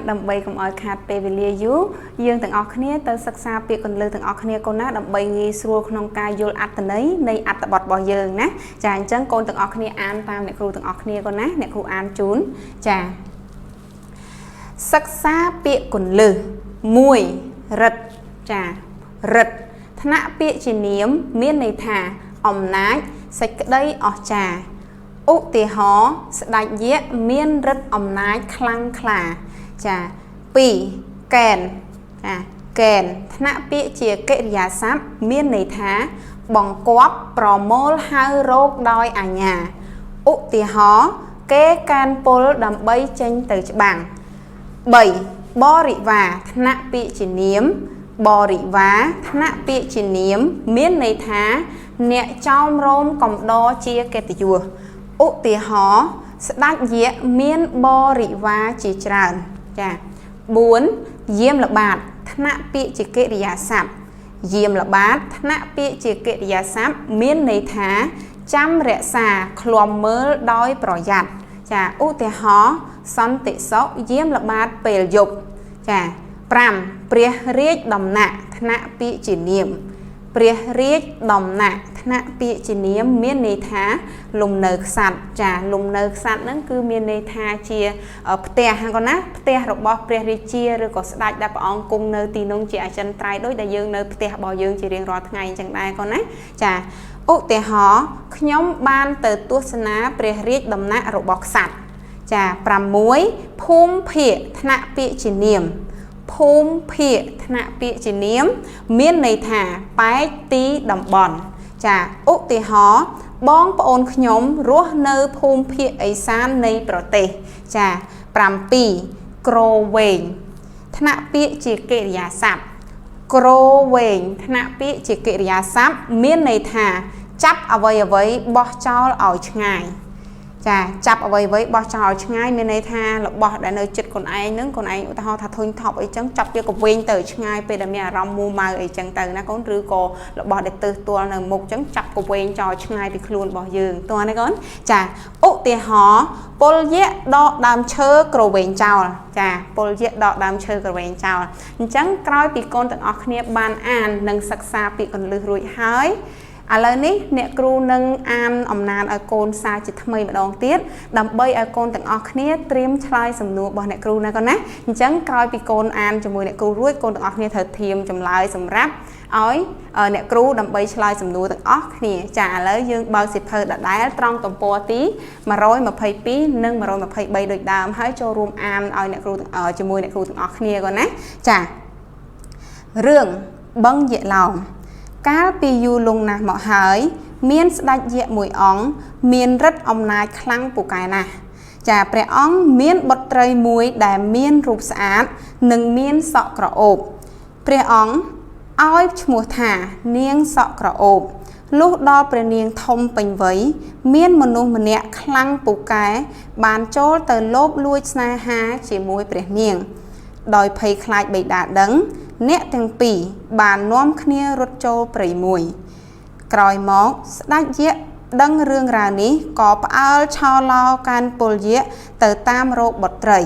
đầm bay cùng oi khát pe về lia dú dương từng óc khné tới sắc xa pe còn lư từng óc khné con ná đầm bay nghi xua không ca vô ắt tận ấy nay ắt bọt bò dương ná chàng chân con từng óc khné an tam nè kêu từng óc khné con ná nè kêu an chún chàng sắc xa pe còn lư mùi rật chà rật thạ pe chỉ niếm miên này thả ỏm nái sạch đây ở trà ụ tì hó đại dễ miên rất ỏm nái khlang khả chà pì kèn kèn thạ pe chỉ kệ giả sáp miên này thả bằng quắp pro mol hai rốt đôi à nhà ụ tì hó kế can pol đầm bay tranh từ bảng 7 bò rị và thạ pe chỉ niếm bò rị vá thạ pe chỉ niếm miên này thả nè trong rôm cộng đo chia kẹt chùa ụ tì hó đắc dễ miên bò rị vá chỉ tràn chà 4 diêm là bát thạ pe chỉ kệ giả sạp diêm là bát thạ pe chỉ kệ giả sạp miên này thả trăm rẽ xà khom mơ đói pro giặt chà ụ tì hó son tị sóc diêm là bát bèl dục chà pram pria riết đầm nạ thạ pe chỉ niệm pria riết đầm nạ thạ pe chỉ niệm miên này thả lùng nợ sạch chà lùng nợ sạch nó cứ miên này thả chia ở tè hàng con á tè rồi bỏ pria riết chia rồi có sạch đáp ông cung nợ tì nông chị chân trai đối đại dương nợ tè bỏ dương chỉ riêng rồi ngày chẳng đại con á chà ụ tè hó nhóm ban từ tuốt ná pria riết đầm nạ rồi bỏ sạch chà pram muối phum phịa thạ pe chỉ niệm phum phịa thạ pe chỉ niếm miên này thả bái tí đầm bòn chà ụ tì hó bong ôn nhóm rúa nơ phum phịa ấy san này prote chà pram pi cro vệnh thạ pe chỉ kệ giả sạp cro vệnh thạ pe chỉ kệ giả sạp miên này thả chắp ở với bỏ cho ở ngày chà chắp ở với bỏ trò ngay bên này tha là bỏ đã nơi chật còn ai nướng còn ai ta ho thà thôi thọc ấy chẳng chọc cho cục viên từ ngay bây giờ mẹ rong mua màu ấy chẳng từ nó có rư cô là bỏ để từ tua là một chẳng chọc cục viên trò ngay bị luôn bỏ giường tua này con chà ụ tì hó pol dễ đọ đam chơ cầu viên chào chà pol dễ đọ đam chơ cầu viên chào chẳng coi bị con tận óc nè ban an nâng sắc xa bị còn lư rụi hái à lời ní nè kêu nâng an ẩm nàn ở côn xa chỉ thầm mà đón tiết đầm bay ở côn tầng ọc nè trim chai sầm nụ bỏ nè kêu này con nè chẳng coi bị côn an cho mùi nè kêu ruồi côn tầng ọc nè thật thiêm chầm lại sầm ráp ói nè kêu đầm bay chai sầm nụ tầng ọc nè trả lời dương bao xịt hơi đã đá trong tầm po tí mà rồi mà phây pí nâng mà rồi mà phây bay được đàm hãy cho room an ói nè kêu ở cho mùi nè kêu tầng ọc nè con nè trả rương băng dễ lòng cá pi du lung nà mọ hỡi miên đạch dẹ mùi óng miên rất ông nai khăng bù cài nà chà pre óng miên bật trời mùi đà miên rụp sạch nâng miên sọ cỏ ộp pre óng ói mùa thả niêng sọ cỏ ộp lúc đó pre niêng thông bình với miên monu mẹ khăng bù cài bàn chốt từ lốp lui xa ha chỉ mùi pre niêng đòi phây khai bị đá đấng nét thằng pì bàn nóm khnia rốt châu prei mùi còi móc đách dễ đấng rương rà ní có bao cho lo can pol dễ từ tam rô bật trời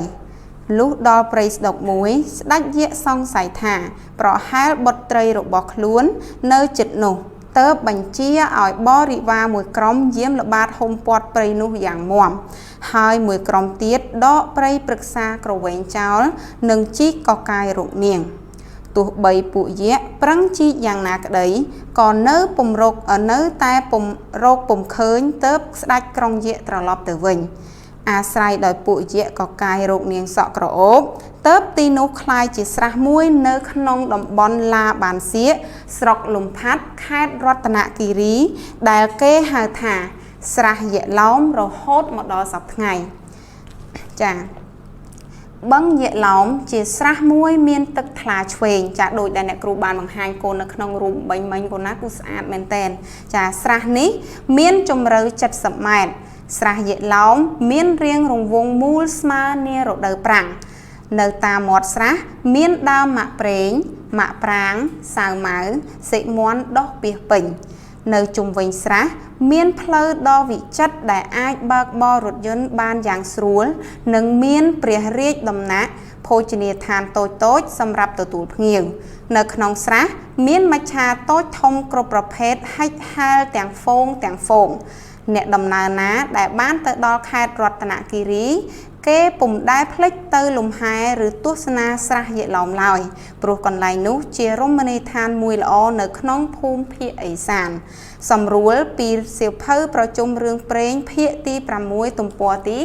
lúc đó prei độc muối đách dễ xong xài thả pro hai bật trời rô bọc luôn nơi chật nụ tớ bánh chia ở bó rị va mùi crom diếm là bát hôm bọt prei nụ dạng mòm hai mùi crom tiết đó prei prực xa cầu vệnh cháu nâng chiếc có cài rụng niềng tụ bầy phụ dễ prăng chi dạng nạc đấy còn nớ bùm rục ở nớ tay bùm rục bùm khơi tớp đách krong dễ trở lọp từ vinh à sai đời phụ dễ có cài rụng niềng sọ krọ ốp tớp ti nô khai chỉ srah muối nớ khăn đồng bon la bàn xía sọc lùm phát khát rót nạ kỳ rí đài kê hà thả srah dễ lóm rồi hốt một đó sọc ngày chà băng dễ lóng chỉ srah muối miên tức thà chuyền chả đội đại nè kêu bàn bằng hai cô nó không rùm bánh bánh cô nát cú sạch men ten chả srah ní miên trong rơi chặt sập mệt srah dễ lóng miên riêng rùng vùng mul sma nia rồi đời prang nơi ta một srah miên đau mạ preng mạ prang sao máu sĩ món đốt bìa bình នៅជុំវិញស្រះមានផ្លូវដ៏វិចិត្រដែលអាចបើកបររថយន្តបានយ៉ាងស្រួលនិងមានព្រះរាជដំណាក់ភោជនីយដ្ឋានតូចៗសម្រាប់ទទួលភ្ញៀវនៅក្នុងស្រះមានមច្ឆាតូចធំគ្រប់ប្រភេទហិចហាលទាំងហ្វូងអ្នកដំណើរណាដែលបានទៅដល់ខេត្តរតនគិរីគេពុំដែលភ្លេចទៅលំហែឬទស្សនាស្រះយក្សឡោមឡើយព្រោះកន្លែងនោះជារមណីយដ្ឋានមួយល្អនៅក្នុងភូមិភាគឦសានសម្រួលពីសៀវភៅប្រជុំរឿងព្រេងភាគទី6ទំព័រទី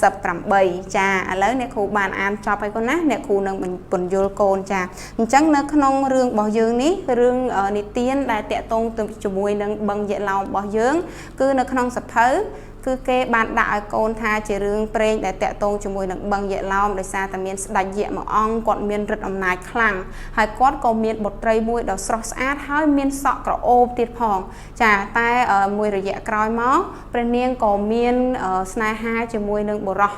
98ចាឥឡូវអ្នកគ្រូបានអានចប់ហើយកូនណាអ្នកគ្រូនឹងពន្យល់កូនចាអញ្ចឹងនៅក្នុងរឿងរបស់យើងនេះរឿងនិទានដែលតាក់ទងទៅជាមួយនឹងបឹងយក្សឡោមរបស់យើងគឺនៅក្នុងសៀវភៅគឺគេបានដាក់ឲ្យកូនថាជារឿងព្រេងដែលតាក់ទងជាមួយនឹងបឹងយក្សឡោមដោយសារតែមានស្ដេចយក្សមួយអង្គគាត់មានឫទ្ធិអំណាចខ្លាំងហើយគាត់ក៏មានបុត្រីមួយដ៏ស្រស់ស្អាតហើយមានសក់ក្រអូបទៀតផងចាតែមួយរយៈក្រោយមកព្រះនាងក៏មានស្នេហាជាមួយនឹងបុរស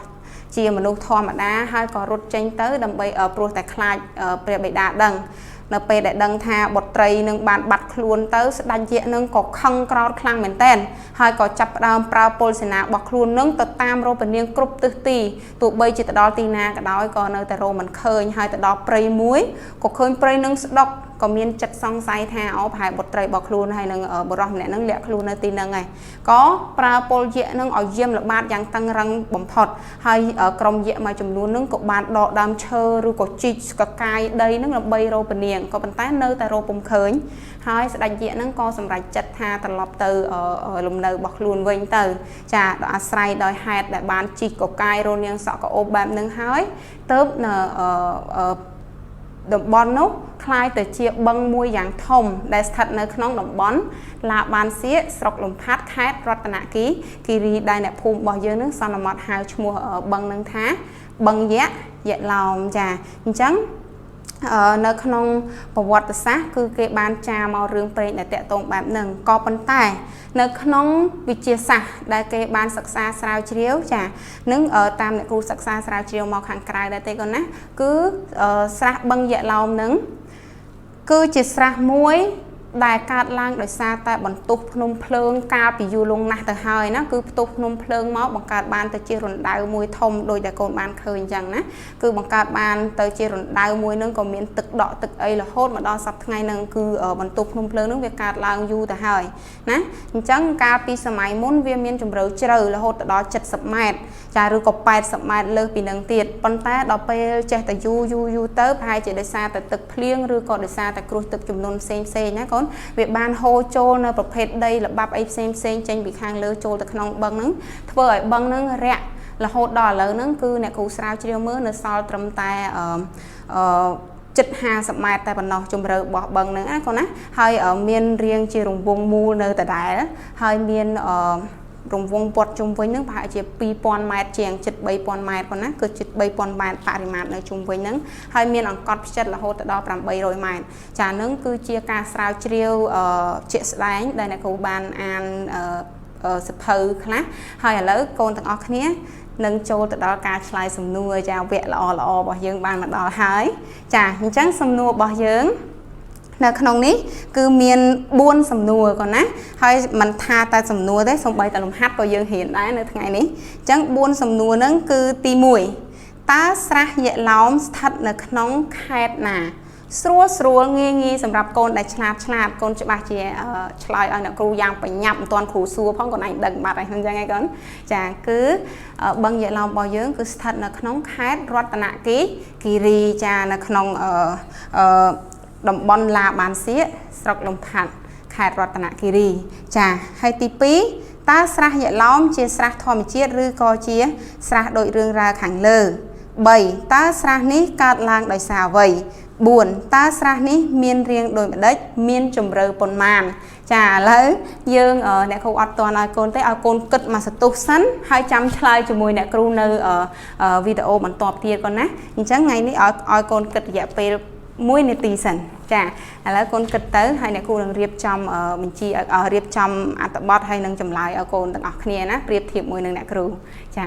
ជាមនុស្សធម្មតាហើយក៏រត់ចេញទៅដើម្បីព្រោះតែខ្លាចព្រះបិតាដឹងនៅពេលដែលដឹងថាបុត្រីនឹងបានបាត់ខ្លួនទៅស្ដេចយក្សនឹងក៏ខឹងក្រោធខ្លាំងមែនទែនហើយក៏ចាប់ផ្ដើមប្រើពលសេនារបស់ខ្លួននឹងទៅតាមរកព្រះនាងគ្រប់ទិសទីទោះបីជាទៅដល់ទីណាក៏ដោយក៏នៅតែរកមិនឃើញហើយទៅដល់ព្រៃមួយក៏ឃើញព្រៃនឹងស្ដុកក៏មានចិត្តសង្ស័យថាប្រហែលបុត្រីរបស់ខ្លួនហើយនឹងបុរសម្នាក់នឹងលាក់ខ្លួននៅទីហ្នឹងឯងក៏ប្រើពលយក្សនឹងឲ្យយាមល្បាតយ៉ាងតឹងរឹងបំផុតហើយក្រុមយក្សមួយចំនួននឹងក៏បានដកដើមឈើឬក៏ជីកស្កកាយដីនឹងដើម្បីរកពនាងក៏ប៉ុន្តែនៅតែរកពុំឃើញហើយស្ដេចយក្សនឹងក៏សម្រេចចិត្តថាត្រឡប់ទៅលំនៅរបស់ខ្លួនវិញទៅចាដោយអាស្រ័យដោយហេតុដែលបានជីកកកាយរនាងសក់កអូបបែបហ្នឹងហើយទៅនៅតំបន់នោះคล้ายទៅជាបឹងមួយយ៉ាងធំដែលស្ថិតនៅក្នុងតំបន់ឡាបានសៀកស្រុកលំផាត់ខេត្តរតនគិរីដែលអ្នកភូមិរបស់យើងនឹងសន្មតហៅឈ្មោះបឹងនឹងថាបឹងយក្សឡោមចាអញ្ចឹងនៅក្នុងប្រវត្តិសាស្ត្រគឺគេបានចារមករឿងព្រេងដែលតាក់ទងបែបហ្នឹងក៏ប៉ុន្តែនៅក្នុងវិទ្យាសាស្ត្រដែលគេបានសិក្សាស្រាវជ្រាវចានឹងតាមអ្នកគ្រូសិក្សាស្រាវជ្រាវមកខាងក្រៅដែរទេកូនណាគឺស្រះបឹងយក្សឡោមហ្នឹងគឺជាស្រះមួយដែលកើតឡើងដោយសារតែបន្ទុះភ្នំភ្លើងកាលពីយូរលង់ណាស់ទៅហើយណាគឺផ្ទុះភ្នំភ្លើងមកបង្កើតបានទៅជារណ្ដៅមួយធំដោយតែកូនបានឃើញអញ្ចឹងណាគឺបង្កើតបានទៅជារណ្ដៅមួយនឹងក៏មានទឹកដក់ទឹកអីរហូតមកដល់សប្តាហ៍ថ្ងៃហ្នឹងគឺបន្ទុះភ្នំភ្លើងហ្នឹងវាកើតឡើងយូរទៅហើយណាអញ្ចឹងកាលពីសម័យមុនវាមានជម្រៅជ្រៅរហូតដល់70ម៉ែត្រចាឬក៏80ម៉ែត្រលើសពីនឹងទៀតប៉ុន្តែដល់ពេលចេះតែយូរទៅប្រហែលជាដោយសារតែទឹកភ្លៀងឬក៏ដោយសារតែគ្រោះទឹកជំនន់ផ្សេងណាកូនវាបានហូរចូលនៅប្រភេទដីល្បាប់អីផ្សេងចេញពីខាងលើចូលទៅក្នុងបឹងហ្នឹងធ្វើឲ្យបឹងហ្នឹងរាក់រហូតដល់ឥឡូវហ្នឹងគឺអ្នកគ្រូស្រាវជ្រាវមើលនៅសល់ត្រឹមតែជិត50ម៉ែត្រតែប៉ុណ្ណោះជម្រៅរបស់បឹងហ្នឹងណាកូនណាហើយមានរាងជារង្វង់មូលនៅដដែលហើយមានរង្វង់ព័ទ្ធជុំវិញហ្នឹងប្រហែលជា2000ម៉ែត្រជាងជិត3000ម៉ែត្រប៉ុណ្ណាគឺជិត3000ម៉ែត្របរិមាណនៅជុំវិញហ្នឹងហើយមានអង្កត់ផ្ចិតរហូតដល់800ម៉ែត្រចាហ្នឹងគឺជាការស្រាវជ្រាវជាក់ស្ដែងដែលអ្នកគ្រូបានអានសភៅខ្លះហើយឥឡូវកូនទាំងអស់គ្នានឹងចូលទៅដល់ការឆ្លើយសំណួរចាវគ្គល្អរបស់យើងបានមកដល់ហើយចាអញ្ចឹងសំណួររបស់យើងនៅក្នុងនេះគឺមាន4សំណួរកូនណាហើយមិនថាតែសំណួរទេសូម្បីតែលំហាត់ក៏យើងរៀនដែរនៅថ្ងៃនេះអញ្ចឹង4សំណួរហ្នឹងគឺទី1តើស្រះយក្សឡោមស្ថិតនៅក្នុងខេត្តណាស្រួលងាយសម្រាប់កូនដែលឆ្លាតកូនច្បាស់ជាឆ្លើយឲ្យអ្នកគ្រូយ៉ាងបញ្ញាប់មិនទាន់គ្រូសួរផងកូនឯងដឹងបាត់ហើយអញ្ចឹងឯងកូនចាគឺបឹងយក្សឡោមរបស់យើងគឺស្ថិតនៅក្នុងខេត្តរតនគិរីចានៅក្នុងតំបន់ឡាបានសៀកស្រុកលំផាត់ខេត្តរតនគិរីចាហើយទី2តើស្រះយក្សឡោមជាស្រះធម្មជាតិឬក៏ជាស្រះដូចរឿងរ៉ាវខាងលើ3តើស្រះនេះកើតឡើងដោយសារអ្វី4តើស្រះនេះមានរាងដូចម្ដេចមានជម្រៅប៉ុន្មានចាឥឡូវយើងអ្នកគ្រូអត់ទាន់ឲ្យកូនទេឲ្យកូនគិតមកសន្ទុះសិនហើយចាំឆ្លើយជាមួយអ្នកគ្រូនៅវីដេអូបន្ទាប់ទៀតកូនណាអញ្ចឹងថ្ងៃនេះឲ្យកូនគិតរយៈពេល1នាទីសិនចាឥឡូវកូនគិតទៅហើយអ្នកគ្រូនឹងរៀបចំបញ្ជីរៀបចំអត្ថបទហើយនឹងចម្លើយឲ្យកូនទាំងអស់គ្នាណាប្រៀបធៀបមួយនឹងអ្នកគ្រូចា